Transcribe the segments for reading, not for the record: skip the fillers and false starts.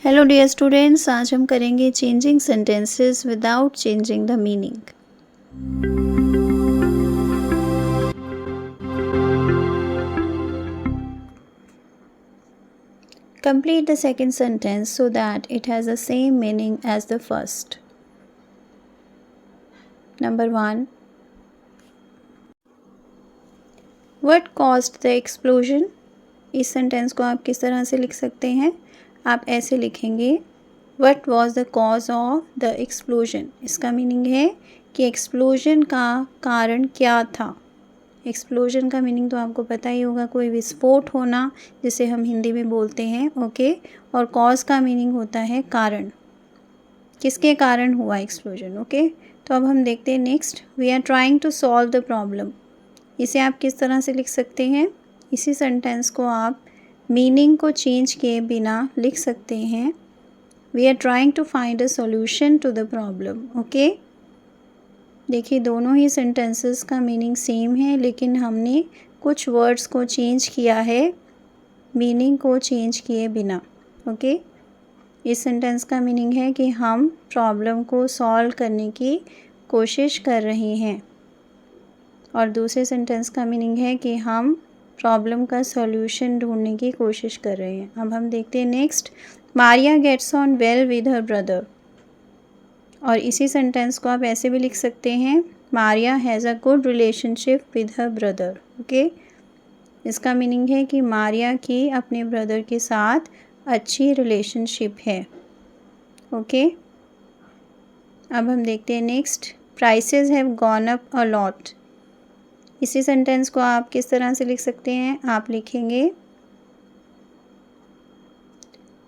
Hello dear students, आज हम करेंगे changing sentences without changing the meaning. Complete the second sentence so that it has the same meaning as the first. Number 1, what caused the explosion. इस sentence को आप किस तरह से लिख सकते हैं? आप ऐसे लिखेंगे, what was the cause of the explosion. इसका मीनिंग है कि एक्सप्लोजन का कारण क्या था। एक्सप्लोजन का मीनिंग तो आपको पता ही होगा, कोई विस्फोट होना, जिसे हम हिंदी में बोलते हैं, ओके। और कॉज का मीनिंग होता है कारण, किसके कारण हुआ एक्सप्लोजन, ओके। तो अब हम देखते हैं next, we are trying to solve the problem. इसे आप किस तरह से लिख सकते हैं? इसी सेंटेंस को आप मीनिंग को चेंज किए बिना लिख सकते हैं, we are trying to find a solution to the problem, okay. देखिए, दोनों ही सेंटेंसेस का मीनिंग सेम है, लेकिन हमने कुछ वर्ड्स को चेंज किया है मीनिंग को चेंज किए बिना, ओके। इस सेंटेंस का मीनिंग है कि हम प्रॉब्लम को सॉल्व करने की कोशिश कर रहे हैं, और दूसरे सेंटेंस का मीनिंग है कि हम प्रॉब्लम का सॉल्यूशन ढूंढने की कोशिश कर रहे हैं। अब हम देखते हैं next, Maria gets on well with her brother. और इसी सेंटेंस को आप ऐसे भी लिख सकते हैं, Maria has a good relationship with her brother, okay. इसका मीनिंग है कि मारिया की अपने ब्रदर के साथ अच्छी रिलेशनशिप है, ओके। अब हम देखते हैं next, prices have gone up a lot. इसी सेंटेंस को आप किस तरह से लिख सकते हैं? आप लिखेंगे,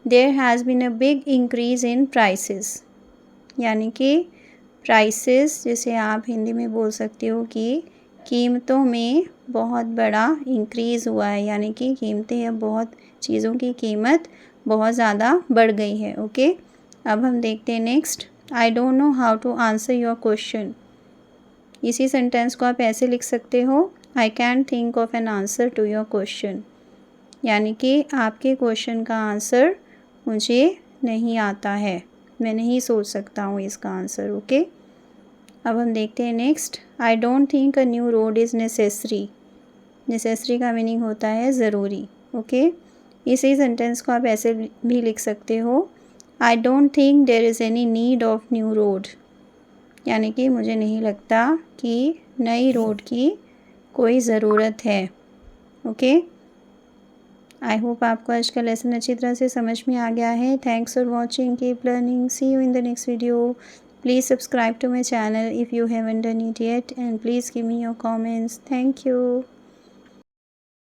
there has been a big increase in prices. यानी कि प्राइसेस, जिसे आप हिंदी में बोल सकते हो कि कीमतों में बहुत बड़ा इंक्रीज़ हुआ है, यानी कि कीमतें, अब बहुत चीज़ों की कीमत बहुत ज़्यादा बढ़ गई है, ओके। अब हम देखते हैं next, I don't know how to answer your question. इसी सेंटेंस को आप ऐसे लिख सकते हो, I can think of an answer to your question. यानी कि आपके क्वेश्चन का आंसर मुझे नहीं आता है, मैं नहीं सोच सकता हूँ इसका आंसर, ओके। अब हम देखते हैं next, I don't think a new road is necessary. Necessary का मीनिंग होता है ज़रूरी, ओके। इसी सेंटेंस को आप ऐसे भी लिख सकते हो, I don't think there is any need of new road. यानी कि मुझे नहीं लगता कि नई रोड की कोई ज़रूरत है, ओके। आई होप आपको आज का लेसन अच्छी तरह से समझ में आ गया है। Thanks for watching, keep learning, see you in the next video. Please subscribe to my channel if you haven't done it yet, and please give me your comments. Thank you.